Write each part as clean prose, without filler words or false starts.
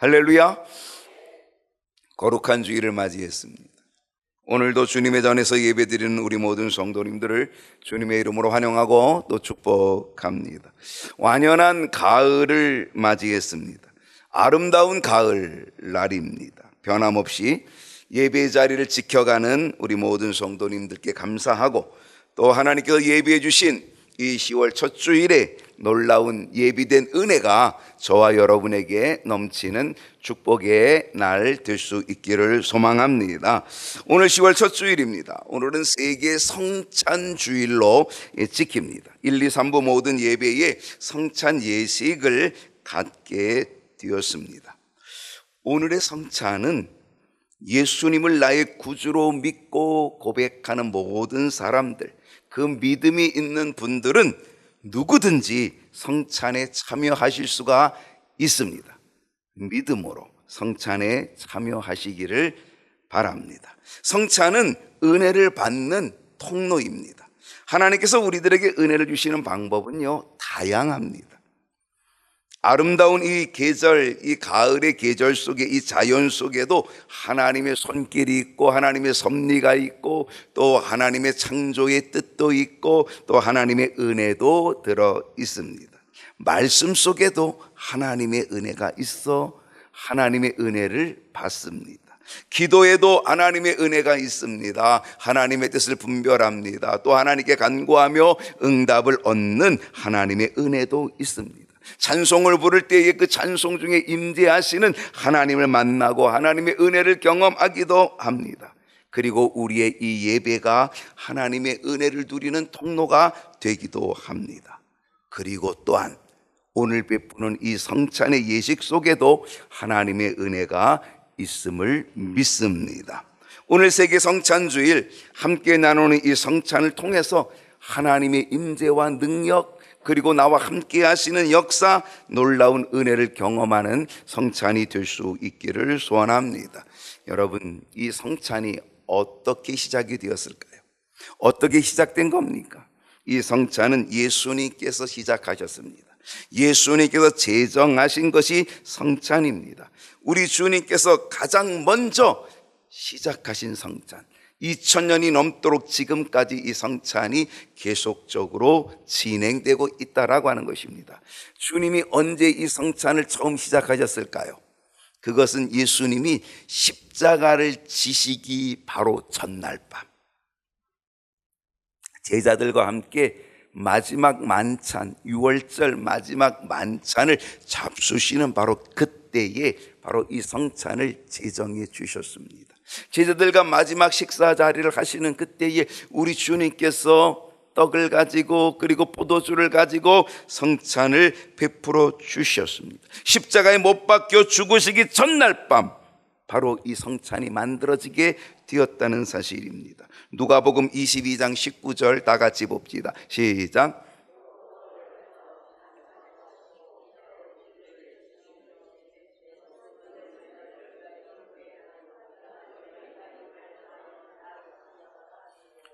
할렐루야. 거룩한 주일을 맞이했습니다. 오늘도 주님의 전에서 예배드리는 우리 모든 성도님들을 주님의 이름으로 환영하고 또 축복합니다. 완연한 가을을 맞이했습니다. 아름다운 가을 날입니다. 변함없이 예배 자리를 지켜가는 우리 모든 성도님들께 감사하고, 또 하나님께서 예비해 주신 이 10월 첫 주일에 놀라운 예비된 은혜가 저와 여러분에게 넘치는 축복의 날 될 수 있기를 소망합니다. 오늘 10월 첫 주일입니다. 오늘은 세계 성찬 주일로 지킵니다. 1, 2, 3부 모든 예배에 성찬 예식을 갖게 되었습니다. 오늘의 성찬은 예수님을 나의 구주로 믿고 고백하는 모든 사람들, 그 믿음이 있는 분들은 누구든지 성찬에 참여하실 수가 있습니다. 믿음으로 성찬에 참여하시기를 바랍니다. 성찬은 은혜를 받는 통로입니다. 하나님께서 우리들에게 은혜를 주시는 방법은요, 다양합니다. 아름다운 이 계절, 이 가을의 계절 속에, 이 자연 속에도 하나님의 손길이 있고, 하나님의 섭리가 있고, 또 하나님의 창조의 뜻도 있고, 또 하나님의 은혜도 들어 있습니다. 말씀 속에도 하나님의 은혜가 있어 하나님의 은혜를 받습니다. 기도에도 하나님의 은혜가 있습니다. 하나님의 뜻을 분별합니다. 또 하나님께 간구하며 응답을 얻는 하나님의 은혜도 있습니다. 찬송을 부를 때에 그 찬송 중에 임재하시는 하나님을 만나고 하나님의 은혜를 경험하기도 합니다. 그리고 우리의 이 예배가 하나님의 은혜를 누리는 통로가 되기도 합니다. 그리고 또한 오늘 베푸는 이 성찬의 예식 속에도 하나님의 은혜가 있음을 믿습니다. 오늘 세계 성찬주일 함께 나누는 이 성찬을 통해서 하나님의 임재와 능력, 그리고 나와 함께 하시는 역사, 놀라운 은혜를 경험하는 성찬이 될 수 있기를 소원합니다. 여러분, 이 성찬이 어떻게 시작이 되었을까요? 어떻게 시작된 겁니까? 이 성찬은 예수님께서 시작하셨습니다. 예수님께서 제정하신 것이 성찬입니다. 우리 주님께서 가장 먼저 시작하신 성찬, 2000년이 넘도록 지금까지 이 성찬이 계속적으로 진행되고 있다라고 하는 것입니다. 주님이 언제 이 성찬을 처음 시작하셨을까요? 그것은 예수님이 십자가를 지시기 바로 전날 밤, 제자들과 함께 마지막 만찬, 6월절 마지막 만찬을 잡수시는 바로 그때에 바로 이 성찬을 제정해 주셨습니다. 제자들과 마지막 식사 자리를 하시는 그때에 우리 주님께서 떡을 가지고 그리고 포도주를 가지고 성찬을 베풀어 주셨습니다. 십자가에 못 박혀 죽으시기 전날 밤 바로 이 성찬이 만들어지게 되었다는 사실입니다. 누가복음 22장 19절 다 같이 봅시다. 시작.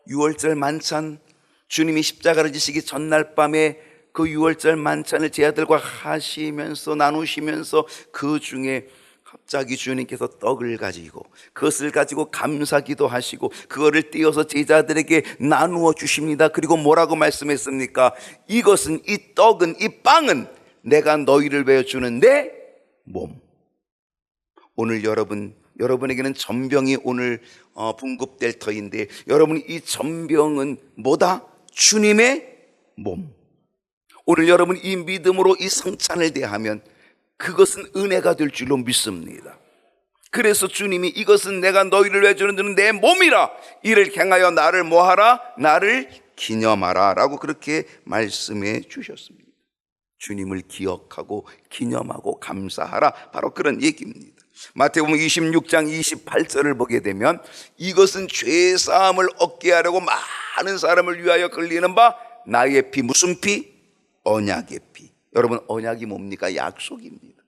유월절 만찬, 주님이 십자가를 지시기 전날 밤에 그 유월절 만찬을 제자들과 하시면서 나누시면서 그 중에 갑자기 주님께서 떡을 가지고 그것을 가지고 감사기도 하시고 그거를 띄어서 제자들에게 나누어 주십니다. 그리고 뭐라고 말씀했습니까? 이것은, 이 떡은, 이 빵은 내가 너희를 위하여 주는 내 몸. 오늘 여러분에게는 전병이 오늘 분급될 터인데, 여러분이 이 전병은 뭐다? 주님의 몸. 오늘 여러분이 이 믿음으로 이 성찬을 대하면 그것은 은혜가 될 줄로 믿습니다. 그래서 주님이 이것은 내가 너희를 위해 주는 내 몸이라, 이를 행하여 나를 뭐하라? 나를 기념하라 라고 그렇게 말씀해 주셨습니다. 주님을 기억하고 기념하고 감사하라, 바로 그런 얘기입니다. 마태복음 26장 28절을 보게 되면 이것은 죄사함을 얻게 하려고 많은 사람을 위하여 흘리는 바 나의 피. 무슨 피? 언약의 피. 여러분, 언약이 뭡니까? 약속입니다.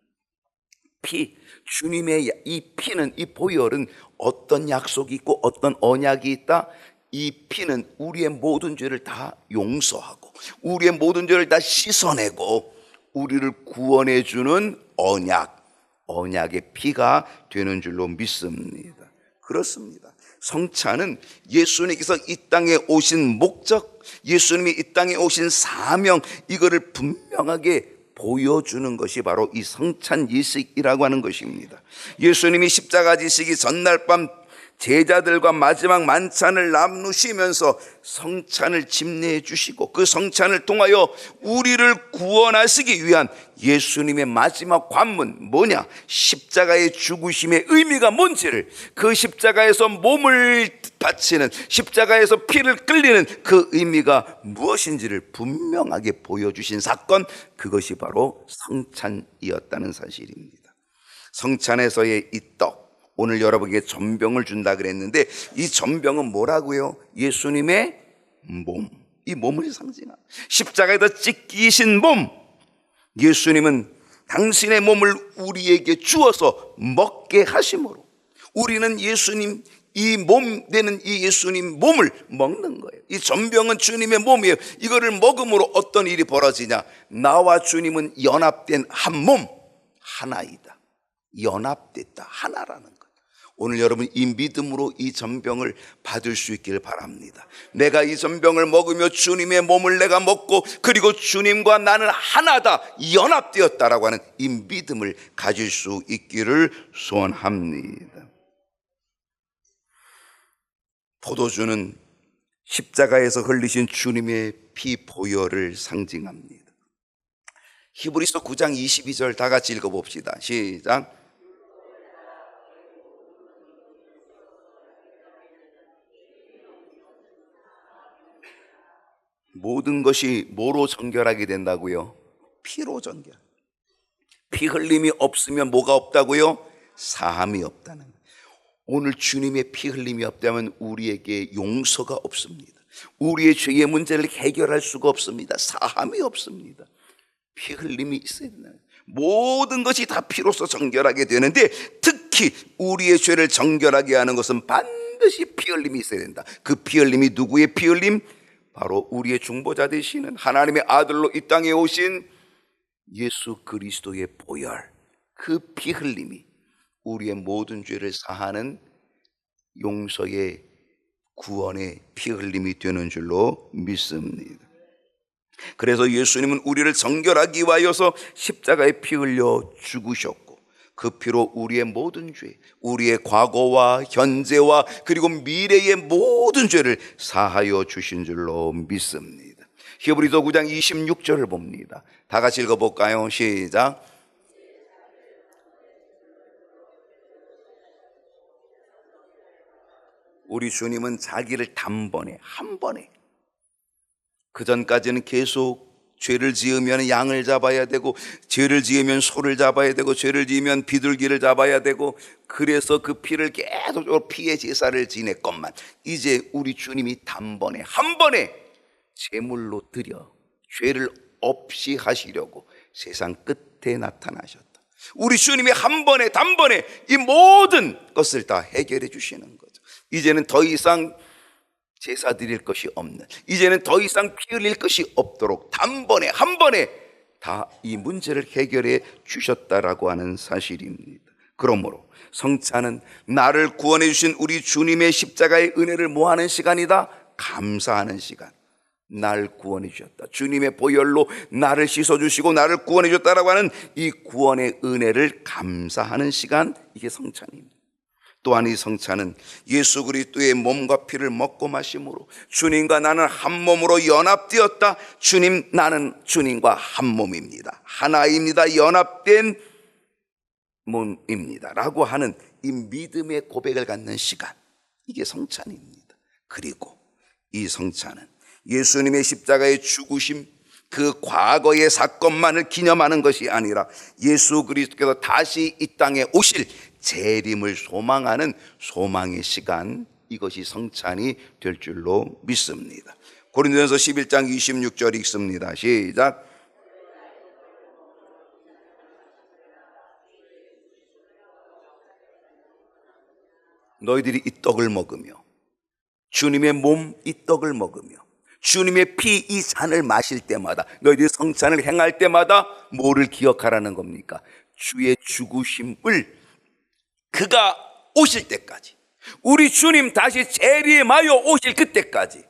피, 주님의 이 피는, 이 보혈은 어떤 약속이 있고 어떤 언약이 있다? 이 피는 우리의 모든 죄를 다 용서하고 우리의 모든 죄를 다 씻어내고 우리를 구원해 주는 언약, 언약의 피가 되는 줄로 믿습니다. 그렇습니다. 성찬은 예수님께서 이 땅에 오신 목적, 예수님이 이 땅에 오신 사명, 이거를 분명하게 보여주는 것이 바로 이 성찬 예식이라고 하는 것입니다. 예수님이 십자가 지시기 전날 밤 제자들과 마지막 만찬을 나누시면서 성찬을 집례해 주시고 그 성찬을 통하여 우리를 구원하시기 위한 예수님의 마지막 관문 뭐냐? 십자가의 죽으심의 의미가 뭔지를, 그 십자가에서 몸을 바치는, 십자가에서 피를 끌리는 그 의미가 무엇인지를 분명하게 보여주신 사건, 그것이 바로 성찬이었다는 사실입니다. 성찬에서의 이 떡, 오늘 여러분에게 전병을 준다 그랬는데 이 전병은 뭐라고요? 예수님의 몸, 이 몸을 상징합니다. 십자가에다 찢기신 몸, 예수님은 당신의 몸을 우리에게 주어서 먹게 하심으로 우리는 예수님 이 몸 되는 이 예수님 몸을 먹는 거예요. 이 전병은 주님의 몸이에요. 이거를 먹음으로 어떤 일이 벌어지냐? 나와 주님은 연합된 한 몸, 하나이다. 연합됐다, 하나라는 거예요. 오늘 여러분 이 믿음으로 이 전병을 받을 수 있기를 바랍니다. 내가 이 전병을 먹으며 주님의 몸을 내가 먹고 그리고 주님과 나는 하나다, 연합되었다라고 하는 이 믿음을 가질 수 있기를 소원합니다. 포도주는 십자가에서 흘리신 주님의 피 보혈을 상징합니다. 히브리서 9장 22절 다 같이 읽어봅시다. 시작. 모든 것이 뭐로 정결하게 된다고요? 피로 정결. 피 흘림이 없으면 뭐가 없다고요? 사함이 없다는 거예요. 오늘 주님의 피 흘림이 없다면 우리에게 용서가 없습니다. 우리의 죄의 문제를 해결할 수가 없습니다. 사함이 없습니다. 피 흘림이 있어야 된다. 모든 것이 다 피로서 정결하게 되는데 특히 우리의 죄를 정결하게 하는 것은 반드시 피 흘림이 있어야 된다. 그 피 흘림이 누구의 피 흘림? 바로 우리의 중보자 되시는 하나님의 아들로 이 땅에 오신 예수 그리스도의 보혈, 그 피 흘림이 우리의 모든 죄를 사하는 용서의 구원의 피 흘림이 되는 줄로 믿습니다. 그래서 예수님은 우리를 정결하기 위하여서 십자가에 피 흘려 죽으셨고 그 피로 우리의 모든 죄, 우리의 과거와 현재와 그리고 미래의 모든 죄를 사하여 주신 줄로 믿습니다. 히브리서 9장 26절을 봅니다. 다 같이 읽어볼까요? 시작. 우리 주님은 자기를 단번에, 한 번에, 그 전까지는 계속 죄를 지으면 양을 잡아야 되고 죄를 지으면 소를 잡아야 되고 죄를 지으면 비둘기를 잡아야 되고 그래서 그 피를 계속적으로 피의 제사를 지냈건만 이제 우리 주님이 단번에 한 번에 제물로 드려 죄를 없이 하시려고 세상 끝에 나타나셨다. 우리 주님이 한 번에 단번에 이 모든 것을 다 해결해 주시는 거죠. 이제는 더 이상 제사 드릴 것이 없는, 이제는 더 이상 피 흘릴 것이 없도록 단번에 한 번에 다 이 문제를 해결해 주셨다라고 하는 사실입니다. 그러므로 성찬은 나를 구원해 주신 우리 주님의 십자가의 은혜를 뭐하는 시간이다? 감사하는 시간. 날 구원해 주셨다, 주님의 보혈로 나를 씻어주시고 나를 구원해 주셨다라고 하는 이 구원의 은혜를 감사하는 시간, 이게 성찬입니다. 또한 이 성찬은 예수 그리스도의 몸과 피를 먹고 마심으로 주님과 나는 한 몸으로 연합되었다. 주님, 나는 주님과 한 몸입니다. 하나입니다. 연합된 몸입니다. 라고 하는 이 믿음의 고백을 갖는 시간, 이게 성찬입니다. 그리고 이 성찬은 예수님의 십자가의 죽으심, 그 과거의 사건만을 기념하는 것이 아니라 예수 그리스도께서 다시 이 땅에 오실 재림을 소망하는 소망의 시간, 이것이 성찬이 될 줄로 믿습니다. 고린도전서 11장 26절 읽습니다. 시작. 너희들이 이 떡을 먹으며 주님의 몸 이 떡을 먹으며 주님의 피 이 잔을 마실 때마다, 너희들이 성찬을 행할 때마다 뭐를 기억하라는 겁니까? 주의 죽으심을 그가 오실 때까지, 우리 주님 다시 재림하여 오실 그때까지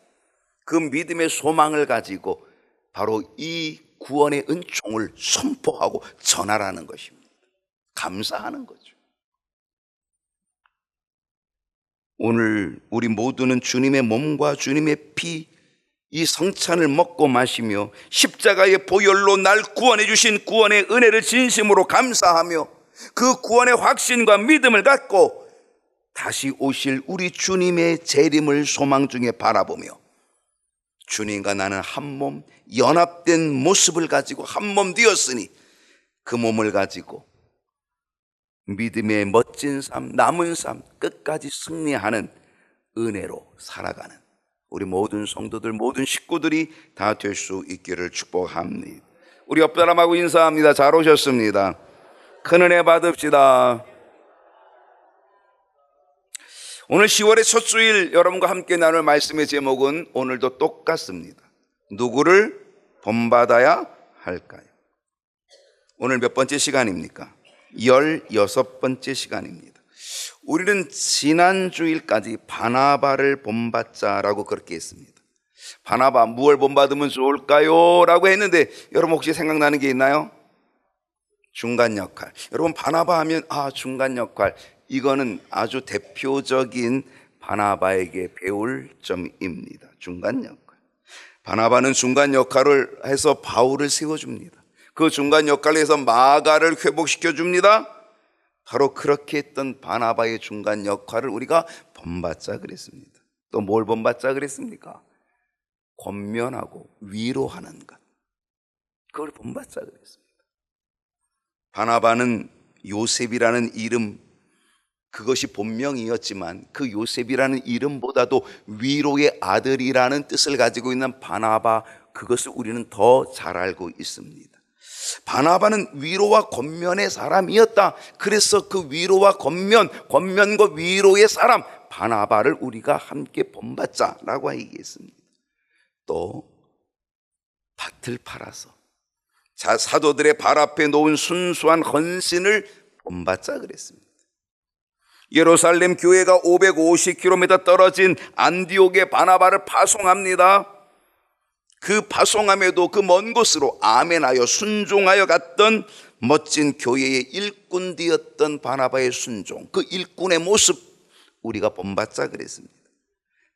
그 믿음의 소망을 가지고 바로 이 구원의 은총을 선포하고 전하라는 것입니다. 감사하는 거죠. 오늘 우리 모두는 주님의 몸과 주님의 피, 이 성찬을 먹고 마시며 십자가의 보혈로 날 구원해 주신 구원의 은혜를 진심으로 감사하며 그 구원의 확신과 믿음을 갖고 다시 오실 우리 주님의 재림을 소망 중에 바라보며 주님과 나는 한 몸 연합된 모습을 가지고 한 몸 되었으니 그 몸을 가지고 믿음의 멋진 삶, 남은 삶, 끝까지 승리하는 은혜로 살아가는 우리 모든 성도들, 모든 식구들이 다 될 수 있기를 축복합니다. 우리 옆 사람하고 인사합니다. 잘 오셨습니다. 큰 은혜 받읍시다. 오늘 10월의 첫 주일 여러분과 함께 나눌 말씀의 제목은 오늘도 똑같습니다. 누구를 본받아야 할까요? 오늘 몇 번째 시간입니까? 16번째 시간입니다. 우리는 지난 주일까지 바나바를 본받자라고 그렇게 했습니다. 바나바, 무엇을 본받으면 좋을까요? 라고 했는데 여러분 혹시 생각나는 게 있나요? 중간 역할. 여러분 바나바 하면 중간 역할, 이거는 아주 대표적인 바나바에게 배울 점입니다. 중간 역할. 바나바는 중간 역할을 해서 바울을 세워줍니다. 그 중간 역할을 해서 마가를 회복시켜 줍니다. 바로 그렇게 했던 바나바의 중간 역할을 우리가 본받자 그랬습니다. 또 뭘 본받자 그랬습니까? 권면하고 위로하는 것, 그걸 본받자 그랬습니다. 바나바는 요셉이라는 이름, 그것이 본명이었지만 그 요셉이라는 이름보다도 위로의 아들이라는 뜻을 가지고 있는 바나바, 그것을 우리는 더 잘 알고 있습니다. 바나바는 위로와 권면의 사람이었다. 그래서 그 위로와 권면과 위로의 사람 바나바를 우리가 함께 본받자라고 얘기했습니다. 또 밭을 팔아서 사도들의 발 앞에 놓은 순수한 헌신을 본받자 그랬습니다. 예루살렘 교회가 550km 떨어진 안디옥의 바나바를 파송합니다. 그 파송함에도 그 먼 곳으로 아멘하여 순종하여 갔던 멋진 교회의 일꾼 되었던 바나바의 순종, 그 일꾼의 모습 우리가 본받자 그랬습니다.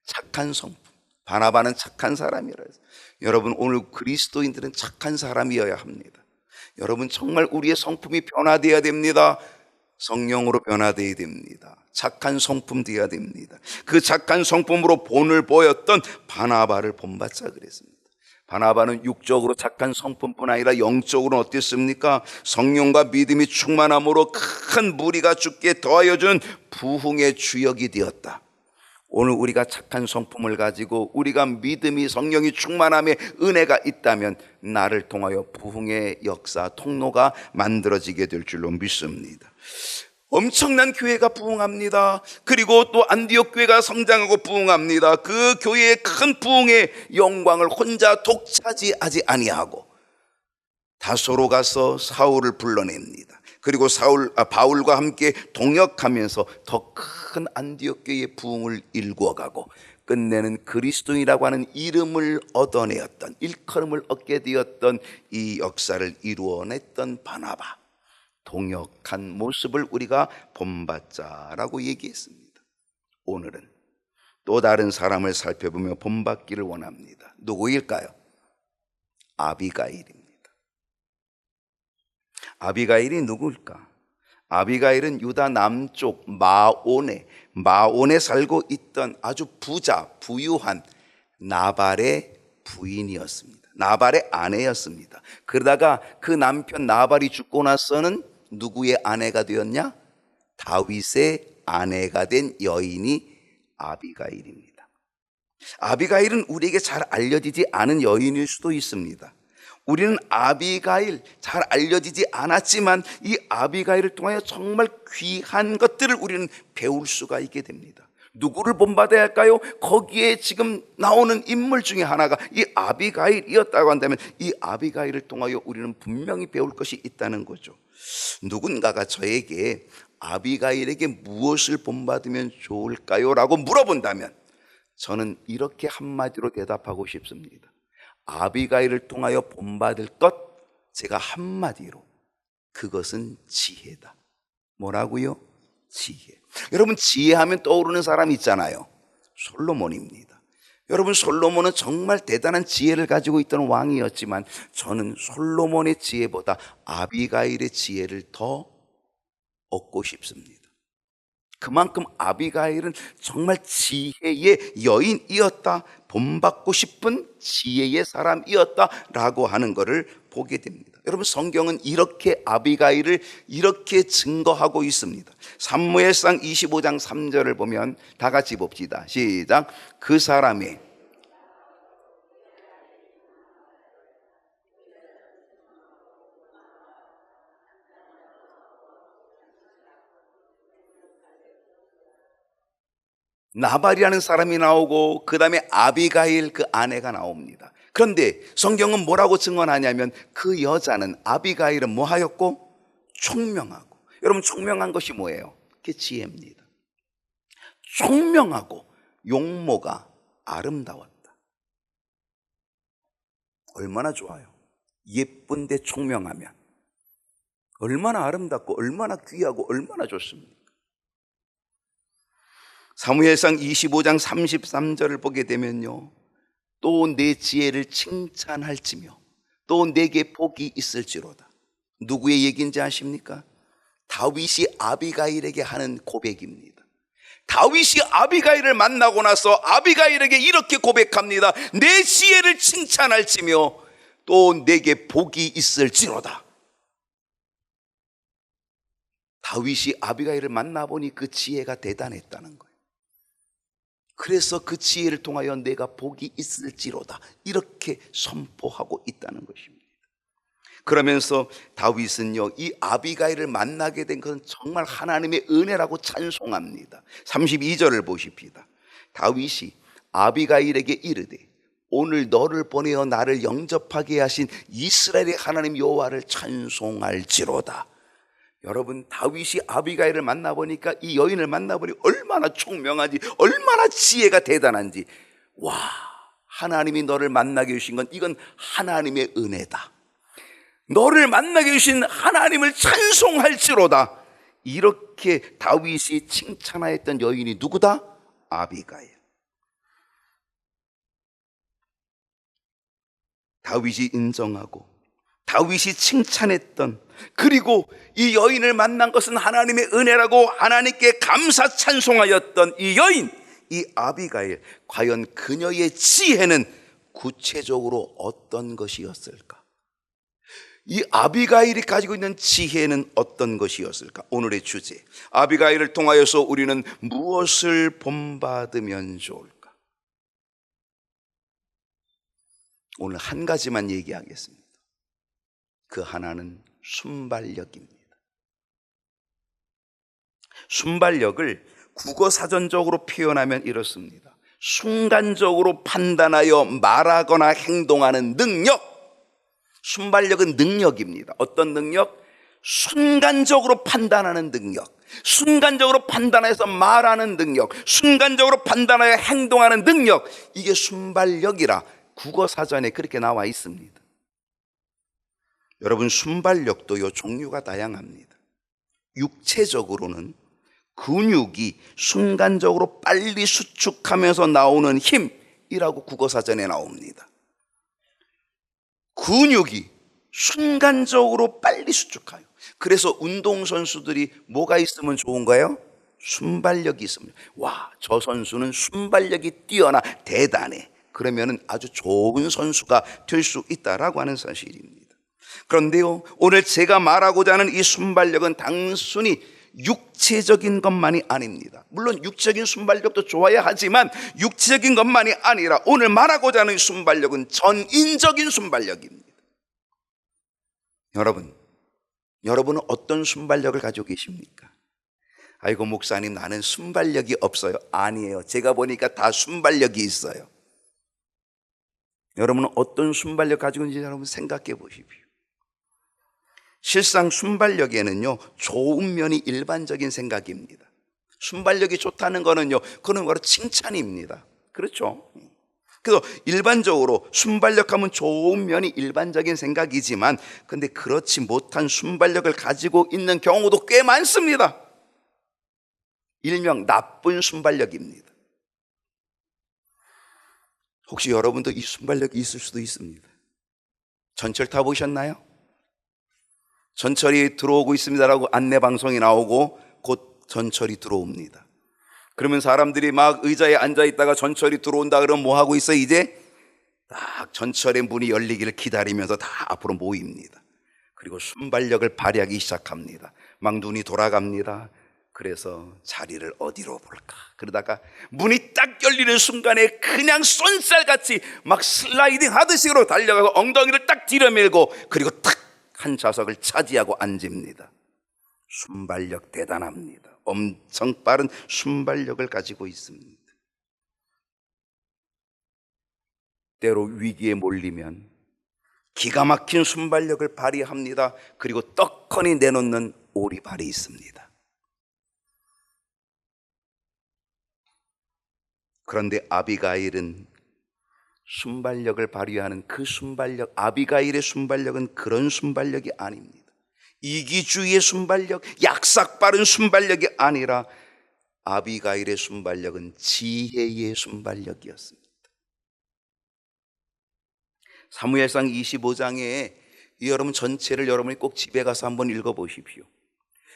착한 성품, 바나바는 착한 사람이라 해서 여러분 오늘 그리스도인들은 착한 사람이어야 합니다. 여러분 정말 우리의 성품이 변화되어야 됩니다. 성령으로 변화되어야 됩니다. 착한 성품 되어야 됩니다. 그 착한 성품으로 본을 보였던 바나바를 본받자 그랬습니다. 바나바는 육적으로 착한 성품뿐 아니라 영적으로는 어땠습니까? 성령과 믿음이 충만함으로 큰 무리가 죽게 더하여 준 부흥의 주역이 되었다. 오늘 우리가 착한 성품을 가지고 우리가 믿음이 성령이 충만함에 은혜가 있다면 나를 통하여 부흥의 역사 통로가 만들어지게 될 줄로 믿습니다. 엄청난 교회가 부흥합니다. 그리고 또 안디옥 교회가 성장하고 부흥합니다. 그 교회의 큰 부흥의 영광을 혼자 독차지하지 아니하고 다소로 가서 사울을 불러냅니다. 그리고 바울과 함께 동역하면서 더 큰 안디옥 교회의 부흥을 일구어가고 끝내는 그리스도인이라고 하는 이름을 얻어내었던, 일컬음을 얻게 되었던 이 역사를 이루어냈던 바나바, 동역한 모습을 우리가 본받자라고 얘기했습니다. 오늘은 또 다른 사람을 살펴보며 본받기를 원합니다. 누구일까요? 아비가일입니다. 아비가일이 누구일까? 아비가일은 유다 남쪽 마온에 살고 있던 아주 부유한 나발의 부인이었습니다. 나발의 아내였습니다. 그러다가 그 남편 나발이 죽고 나서는 누구의 아내가 되었냐? 다윗의 아내가 된 여인이 아비가일입니다. 아비가일은 우리에게 잘 알려지지 않은 여인일 수도 있습니다. 우리는 아비가일 잘 알려지지 않았지만 이 아비가일을 통하여 정말 귀한 것들을 우리는 배울 수가 있게 됩니다. 누구를 본받아야 할까요? 거기에 지금 나오는 인물 중에 하나가 이 아비가일이었다고 한다면 이 아비가일을 통하여 우리는 분명히 배울 것이 있다는 거죠. 누군가가 저에게 아비가일에게 무엇을 본받으면 좋을까요? 라고 물어본다면 저는 이렇게 한마디로 대답하고 싶습니다. 아비가일을 통하여 본받을 것, 제가 한마디로, 그것은 지혜다. 뭐라고요? 지혜. 여러분, 지혜하면 떠오르는 사람이 있잖아요. 솔로몬입니다. 여러분, 솔로몬은 정말 대단한 지혜를 가지고 있던 왕이었지만 저는 솔로몬의 지혜보다 아비가일의 지혜를 더 얻고 싶습니다. 그만큼 아비가일은 정말 지혜의 여인이었다, 본받고 싶은 지혜의 사람이었다라고 하는 것을 보게 됩니다. 여러분, 성경은 이렇게 아비가일을 이렇게 증거하고 있습니다. 사무엘상 25장 3절을 보면 다 같이 봅시다. 시작. 그 사람의 나발이라는 사람이 나오고 그 다음에 아비가일 그 아내가 나옵니다. 그런데 성경은 뭐라고 증언하냐면 그 여자는, 아비가일은 뭐 하였고? 총명하고. 여러분, 총명한 것이 뭐예요? 그게 지혜입니다. 총명하고 용모가 아름다웠다. 얼마나 좋아요. 예쁜데 총명하면 얼마나 아름답고 얼마나 귀하고 얼마나 좋습니까? 사무엘상 25장 33절을 보게 되면요, 또 내 지혜를 칭찬할지며 또 내게 복이 있을지로다. 누구의 얘기인지 아십니까? 다윗이 아비가일에게 하는 고백입니다. 다윗이 아비가일을 만나고 나서 아비가일에게 이렇게 고백합니다. 내 지혜를 칭찬할지며 또 내게 복이 있을지로다. 다윗이 아비가일을 만나보니 그 지혜가 대단했다는 거예요. 그래서 그 지혜를 통하여 내가 복이 있을지로다, 이렇게 선포하고 있다는 것입니다. 그러면서 다윗은요, 이 아비가일을 만나게 된 것은 정말 하나님의 은혜라고 찬송합니다. 32절을 보십시다. 다윗이 아비가일에게 이르되 오늘 너를 보내어 나를 영접하게 하신 이스라엘의 하나님 여호와를 찬송할지로다. 여러분, 다윗이 아비가일을 만나보니까, 이 여인을 만나보니 얼마나 총명한지, 얼마나 지혜가 대단한지, 와, 하나님이 너를 만나게 해주신 건 이건 하나님의 은혜다. 너를 만나게 해주신 하나님을 찬송할지로다. 이렇게 다윗이 칭찬하였던 여인이 누구다? 아비가일. 다윗이 인정하고 다윗이 칭찬했던, 그리고 이 여인을 만난 것은 하나님의 은혜라고 하나님께 감사 찬송하였던 이 여인, 이 아비가일, 과연 그녀의 지혜는 구체적으로 어떤 것이었을까? 이 아비가일이 가지고 있는 지혜는 어떤 것이었을까? 오늘의 주제, 아비가일을 통하여서 우리는 무엇을 본받으면 좋을까? 오늘 한 가지만 얘기하겠습니다. 그 하나는 순발력입니다. 순발력을 국어사전적으로 표현하면 이렇습니다. 순간적으로 판단하여 말하거나 행동하는 능력. 순발력은 능력입니다. 어떤 능력? 순간적으로 판단하는 능력, 순간적으로 판단해서 말하는 능력, 순간적으로 판단하여 행동하는 능력, 이게 순발력이라 국어사전에 그렇게 나와 있습니다. 여러분, 순발력도요, 종류가 다양합니다. 육체적으로는 근육이 순간적으로 빨리 수축하면서 나오는 힘이라고 국어사전에 나옵니다. 근육이 순간적으로 빨리 수축해요. 그래서 운동선수들이 뭐가 있으면 좋은가요? 순발력이 있으면, 와, 저 선수는 순발력이 뛰어나 대단해, 그러면 아주 좋은 선수가 될 수 있다라고 하는 사실입니다. 그런데요, 오늘 제가 말하고자 하는 이 순발력은 단순히 육체적인 것만이 아닙니다. 물론 육체적인 순발력도 좋아야 하지만 육체적인 것만이 아니라 오늘 말하고자 하는 순발력은 전인적인 순발력입니다. 여러분은 어떤 순발력을 가지고 계십니까? 아이고 목사님 나는 순발력이 없어요. 아니에요. 제가 보니까 다 순발력이 있어요. 여러분은 어떤 순발력 가지고 있는지 여러분 생각해 보십시오. 실상 순발력에는요 좋은 면이 일반적인 생각입니다. 순발력이 좋다는 거는요 그건 바로 칭찬입니다. 그렇죠? 그래서 일반적으로 순발력하면 좋은 면이 일반적인 생각이지만 근데 그렇지 못한 순발력을 가지고 있는 경우도 꽤 많습니다. 일명 나쁜 순발력입니다. 혹시 여러분도 이 순발력이 있을 수도 있습니다. 전철 타보셨나요? 전철이 들어오고 있습니다라고 안내방송이 나오고 곧 전철이 들어옵니다. 그러면 사람들이 막 의자에 앉아있다가 전철이 들어온다 그러면 뭐 하고 있어요? 이제 딱 전철의 문이 열리기를 기다리면서 다 앞으로 모입니다. 그리고 순발력을 발휘하기 시작합니다. 막 눈이 돌아갑니다. 그래서 자리를 어디로 볼까? 그러다가 문이 딱 열리는 순간에 그냥 쏜살같이 막 슬라이딩 하드식으로 달려가서 엉덩이를 딱 뒤려밀고 그리고 탁 한 좌석을 차지하고 앉습니다. 순발력 대단합니다. 엄청 빠른 순발력을 가지고 있습니다. 때로 위기에 몰리면 기가 막힌 순발력을 발휘합니다. 그리고 떡하니 내놓는 오리발이 있습니다. 그런데 아비가일은 순발력을 발휘하는 그 순발력, 아비가일의 순발력은 그런 순발력이 아닙니다. 이기주의의 순발력, 약삭빠른 순발력이 아니라 아비가일의 순발력은 지혜의 순발력이었습니다. 사무엘상 25장에 여러분 전체를 여러분이 꼭 집에 가서 한번 읽어보십시오.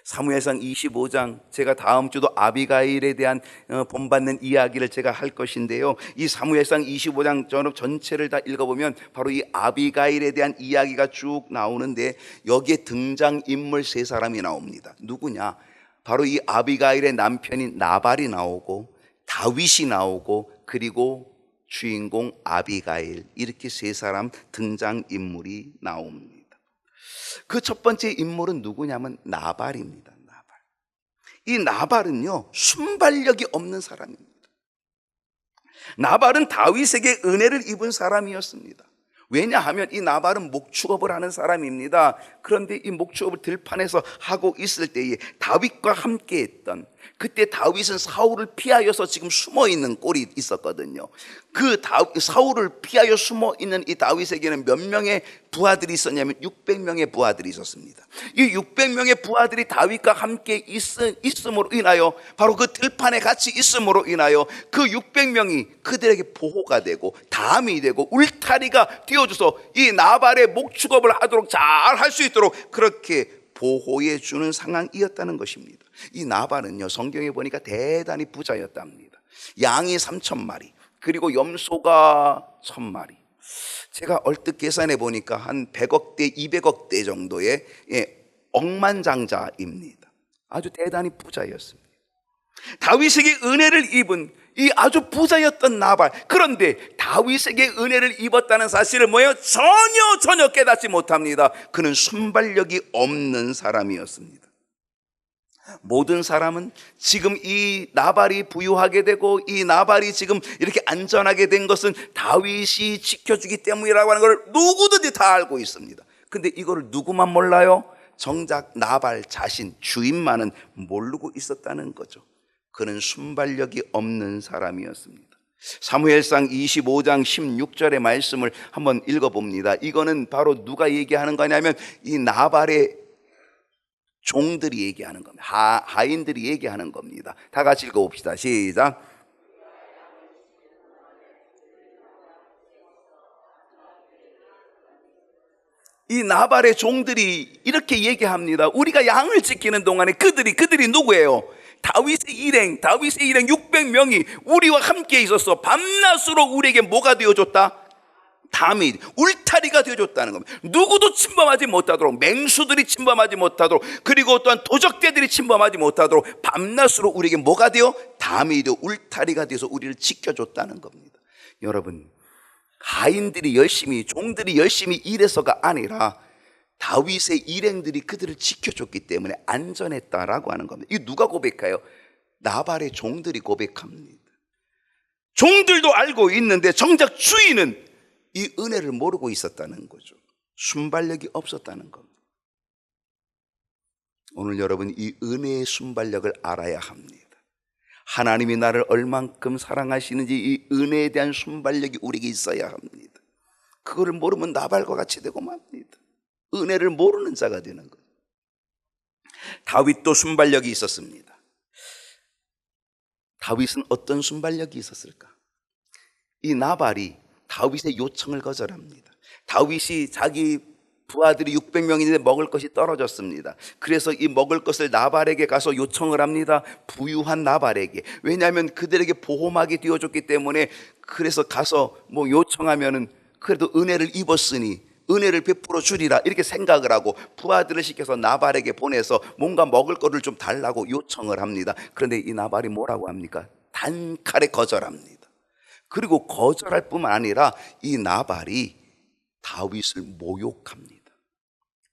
사무엘상 25장, 제가 다음 주도 아비가일에 대한 본받는 이야기를 제가 할 것인데요, 이 사무엘상 25장 전체를 다 읽어보면 바로 이 아비가일에 대한 이야기가 쭉 나오는데 여기에 등장인물 세 사람이 나옵니다. 누구냐? 바로 이 아비가일의 남편인 나발이 나오고 다윗이 나오고 그리고 주인공 아비가일, 이렇게 세 사람 등장인물이 나옵니다. 그 첫 번째 인물은 누구냐면 나발입니다. 나발. 이 나발은요 순발력이 없는 사람입니다. 나발은 다윗에게 은혜를 입은 사람이었습니다. 왜냐하면 이 나발은 목축업을 하는 사람입니다. 그런데 이 목축업을 들판에서 하고 있을 때에 다윗과 함께 했던, 그때 다윗은 사울을 피하여서 지금 숨어있는 꼴이 있었거든요. 그 사울을 피하여 숨어있는 이 다윗에게는 몇 명의 부하들이 있었냐면 600명의 부하들이 있었습니다. 이 600명의 부하들이 다윗과 함께 있음으로 인하여, 바로 그 들판에 같이 있음으로 인하여 그 600명이 그들에게 보호가 되고 담이 되고 울타리가 되어줘서 이 나발의 목축업을 하도록 잘 할 수 있도록 그렇게 보호해 주는 상황이었다는 것입니다. 이 나발은요 성경에 보니까 대단히 부자였답니다. 양이 3,000마리, 그리고 염소가 1,000마리. 제가 얼뜻 계산해 보니까 한 100억대 200억대 정도의 억만장자입니다. 아주 대단히 부자였습니다. 다윗에게 은혜를 입은 이 아주 부자였던 나발, 그런데 다윗에게 은혜를 입었다는 사실을 뭐예요? 전혀 깨닫지 못합니다. 그는 순발력이 없는 사람이었습니다. 모든 사람은 지금 이 나발이 부유하게 되고 이 나발이 지금 이렇게 안전하게 된 것은 다윗이 지켜주기 때문이라고 하는 걸 누구든지 다 알고 있습니다. 근데 이거를 누구만 몰라요? 정작 나발 자신, 주인만은 모르고 있었다는 거죠. 그는 순발력이 없는 사람이었습니다. 사무엘상 25장 16절의 말씀을 한번 읽어봅니다. 이거는 바로 누가 얘기하는 거냐면 이 나발의 종들이 얘기하는 겁니다. 하인들이 얘기하는 겁니다. 다 같이 읽어봅시다. 시작. 이 나발의 종들이 이렇게 얘기합니다. 우리가 양을 지키는 동안에 그들이 누구예요? 다윗의 일행 600명이 우리와 함께 있었어. 밤낮으로 우리에게 뭐가 되어줬다? 담이, 울타리가 되어줬다는 겁니다. 누구도 침범하지 못하도록, 맹수들이 침범하지 못하도록, 그리고 또한 도적대들이 침범하지 못하도록 밤낮으로 우리에게 뭐가 되어? 담이 되어 울타리가 되어서 우리를 지켜줬다는 겁니다. 여러분, 하인들이 열심히, 종들이 열심히 일해서가 아니라 다윗의 일행들이 그들을 지켜줬기 때문에 안전했다라고 하는 겁니다. 이 누가 고백해요? 나발의 종들이 고백합니다. 종들도 알고 있는데 정작 주인은 이 은혜를 모르고 있었다는 거죠. 순발력이 없었다는 겁니다. 오늘 여러분 이 은혜의 순발력을 알아야 합니다. 하나님이 나를 얼만큼 사랑하시는지 이 은혜에 대한 순발력이 우리에게 있어야 합니다. 그거를 모르면 나발과 같이 되고 맙니다. 은혜를 모르는 자가 되는 거예요. 다윗도 순발력이 있었습니다. 다윗은 어떤 순발력이 있었을까? 이 나발이 다윗의 요청을 거절합니다. 다윗이 자기 부하들이 600명인데 먹을 것이 떨어졌습니다. 그래서 이 먹을 것을 나발에게 가서 요청을 합니다. 부유한 나발에게. 왜냐하면 그들에게 보호막이 되어줬기 때문에 그래서 가서 뭐 요청하면은 그래도 은혜를 입었으니 은혜를 베풀어 주리라 이렇게 생각을 하고 부하들을 시켜서 나발에게 보내서 뭔가 먹을 거를 좀 달라고 요청을 합니다. 그런데 이 나발이 뭐라고 합니까? 단칼에 거절합니다. 그리고 거절할 뿐만 아니라 이 나발이 다윗을 모욕합니다.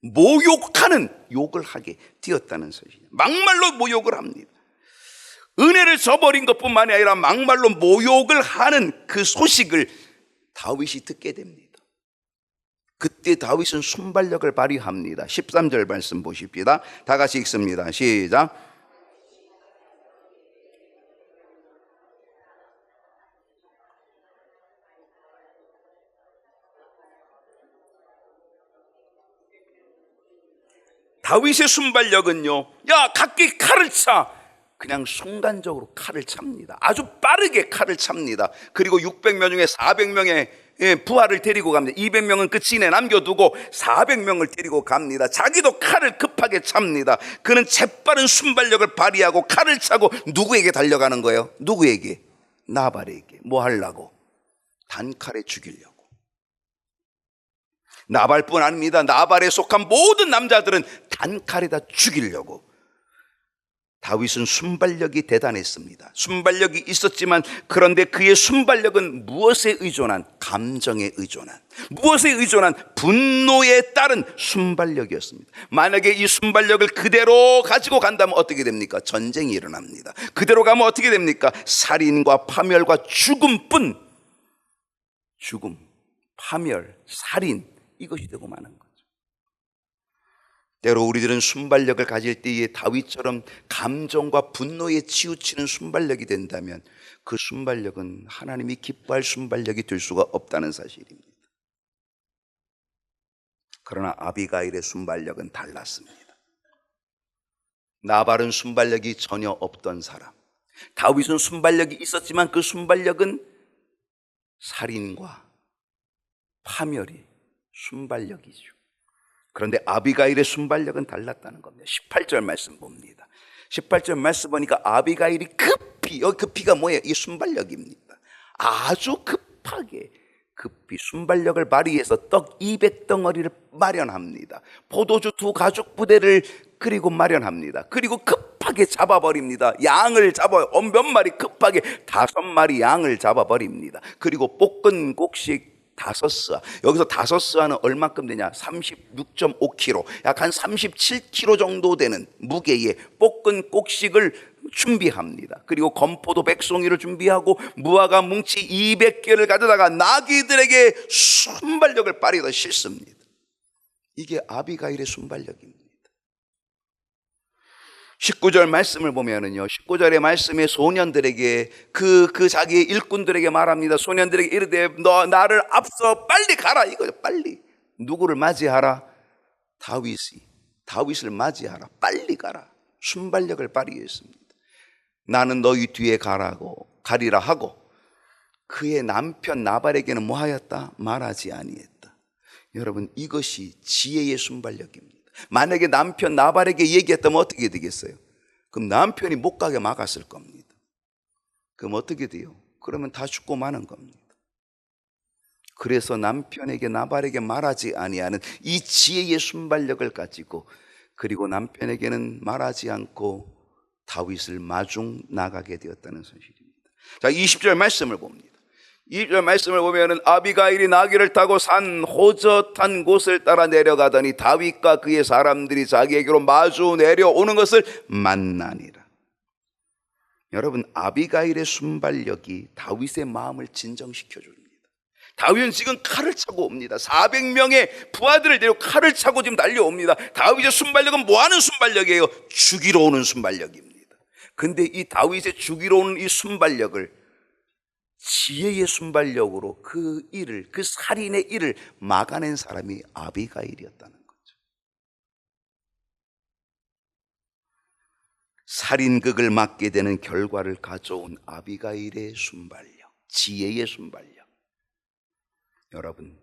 모욕하는 욕을 하게 되었다는 사실이에요. 막말로 모욕을 합니다. 은혜를 저버린 것뿐만 아니라 막말로 모욕을 하는 그 소식을 다윗이 듣게 됩니다. 그때 다윗은 순발력을 발휘합니다. 13절 말씀 보십시다. 다 같이 읽습니다. 시작. 다윗의 순발력은요, 야 각기 칼을 차. 그냥 순간적으로 칼을 찹니다. 아주 빠르게 칼을 찹니다. 그리고 600명 중에 400명의 부하를 데리고 갑니다. 200명은 그 진에 남겨두고 400명을 데리고 갑니다. 자기도 칼을 급하게 찹니다. 그는 재빠른 순발력을 발휘하고 칼을 차고 누구에게 달려가는 거예요? 누구에게? 나발에게. 뭐 하려고? 단칼에 죽이려고. 나발뿐 아닙니다. 나발에 속한 모든 남자들은 단칼에다 죽이려고. 다윗은 순발력이 대단했습니다. 순발력이 있었지만 그런데 그의 순발력은 무엇에 의존한? 감정에 의존한, 무엇에 의존한? 분노에 따른 순발력이었습니다. 만약에 이 순발력을 그대로 가지고 간다면 어떻게 됩니까? 전쟁이 일어납니다. 그대로 가면 어떻게 됩니까? 살인과 파멸과 죽음뿐. 죽음, 파멸, 살인, 이것이 되고 마는 거예요. 때로 우리들은 순발력을 가질 때에 다윗처럼 감정과 분노에 치우치는 순발력이 된다면 그 순발력은 하나님이 기뻐할 순발력이 될 수가 없다는 사실입니다. 그러나 아비가일의 순발력은 달랐습니다. 나발은 순발력이 전혀 없던 사람, 다윗은 순발력이 있었지만 그 순발력은 살인과 파멸이 순발력이죠. 그런데 아비가일의 순발력은 달랐다는 겁니다. 18절 말씀 봅니다. 18절 말씀 보니까 아비가일이 급히, 여기 급히가 뭐예요? 이 순발력입니다. 아주 급하게 순발력을 발휘해서 떡 200덩어리를 마련합니다. 포도주 2가죽 부대를 그리고 마련합니다. 그리고 급하게 잡아버립니다. 양을 잡아요. 몇 마리 급하게 5마리 양을 잡아버립니다. 그리고 볶은 곡식 5스아. 여기서 5스아는 얼마큼 되냐? 36.5kg, 약 한 37kg 정도 되는 무게의 볶은 곡식을 준비합니다. 그리고 건포도 100송이를 준비하고 무화과 뭉치 200개를 가져다가 나귀들에게 순발력을 발휘해서 싣습니다. 이게 아비가일의 순발력입니다. 19절 말씀을 보면은요, 19절의 말씀에 소년들에게 그 자기의 일꾼들에게 말합니다. 소년들에게 이르되 너 나를 앞서 빨리 가라 이거죠. 빨리. 누구를 맞이하라? 다윗을 맞이하라. 빨리 가라. 순발력을 발휘했습니다. 나는 너희 뒤에 가리라 하고 그의 남편 나발에게는 뭐 하였다? 말하지 아니했다. 여러분, 이것이 지혜의 순발력입니다. 만약에 남편 나발에게 얘기했다면 어떻게 되겠어요? 그럼 남편이 못 가게 막았을 겁니다. 그럼 어떻게 돼요? 그러면 다 죽고 마는 겁니다. 그래서 남편에게 나발에게 말하지 아니하는 이 지혜의 순발력을 가지고, 그리고 남편에게는 말하지 않고 다윗을 마중 나가게 되었다는 사실입니다. 자, 20절 말씀을 봅니다. 2절 말씀을 보면은 아비가일이 나귀를 타고 산 호젓한 곳을 따라 내려가더니 다윗과 그의 사람들이 자기에게로 마주 내려오는 것을 만나니라. 여러분, 아비가일의 순발력이 다윗의 마음을 진정시켜 줍니다. 다윗은 지금 칼을 차고 옵니다. 400명의 부하들을 데리고 칼을 차고 지금 달려옵니다. 다윗의 순발력은 뭐 하는 순발력이에요? 죽이러 오는 순발력입니다. 근데 이 다윗의 죽이러 오는 이 순발력을 지혜의 순발력으로 그 살인의 일을 막아낸 사람이 아비가일이었다는 거죠. 살인극을 막게 되는 결과를 가져온 아비가일의 순발력, 지혜의 순발력. 여러분,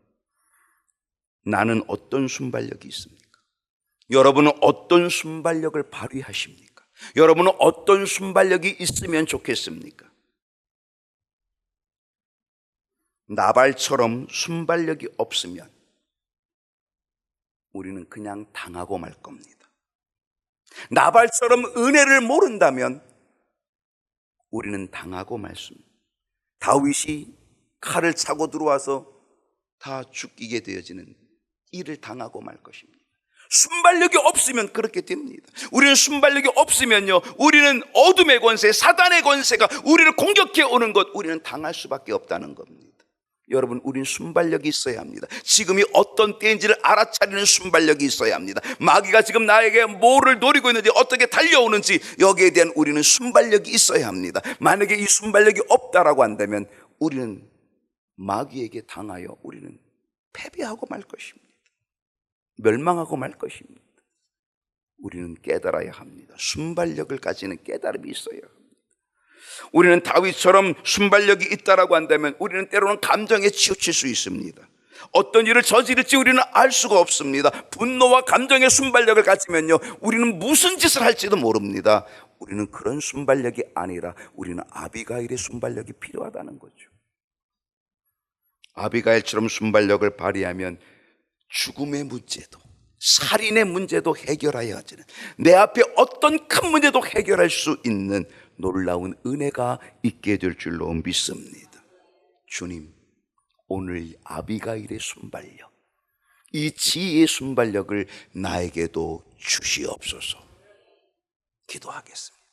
나는 어떤 순발력이 있습니까? 여러분은 어떤 순발력을 발휘하십니까? 여러분은 어떤 순발력이 있으면 좋겠습니까? 나발처럼 순발력이 없으면 우리는 그냥 당하고 말 겁니다. 나발처럼 은혜를 모른다면 우리는 당하고 말습니다. 다윗이 칼을 차고 들어와서 다 죽이게 되어지는 일을 당하고 말 것입니다. 순발력이 없으면 그렇게 됩니다. 우리는 순발력이 없으면요, 우리는 어둠의 권세, 사단의 권세가 우리를 공격해 오는 것, 우리는 당할 수밖에 없다는 겁니다. 여러분, 우리는 순발력이 있어야 합니다. 지금이 어떤 때인지를 알아차리는 순발력이 있어야 합니다. 마귀가 지금 나에게 뭐를 노리고 있는지, 어떻게 달려오는지, 여기에 대한 우리는 순발력이 있어야 합니다. 만약에 이 순발력이 없다라고 한다면 우리는 마귀에게 당하여 우리는 패배하고 말 것입니다. 멸망하고 말 것입니다. 우리는 깨달아야 합니다. 순발력을 가지는 깨달음이 있어야 합니다. 우리는 다윗처럼 순발력이 있다라고 한다면 우리는 때로는 감정에 치우칠 수 있습니다. 어떤 일을 저지를지 우리는 알 수가 없습니다. 분노와 감정의 순발력을 가지면요, 우리는 무슨 짓을 할지도 모릅니다. 우리는 그런 순발력이 아니라 우리는 아비가일의 순발력이 필요하다는 거죠. 아비가일처럼 순발력을 발휘하면 죽음의 문제도, 살인의 문제도 해결하여 하지는, 내 앞에 어떤 큰 문제도 해결할 수 있는 놀라운 은혜가 있게 될 줄로 믿습니다. 주님, 오늘 아비가일의 순발력, 이 지혜의 순발력을 나에게도 주시옵소서. 기도하겠습니다.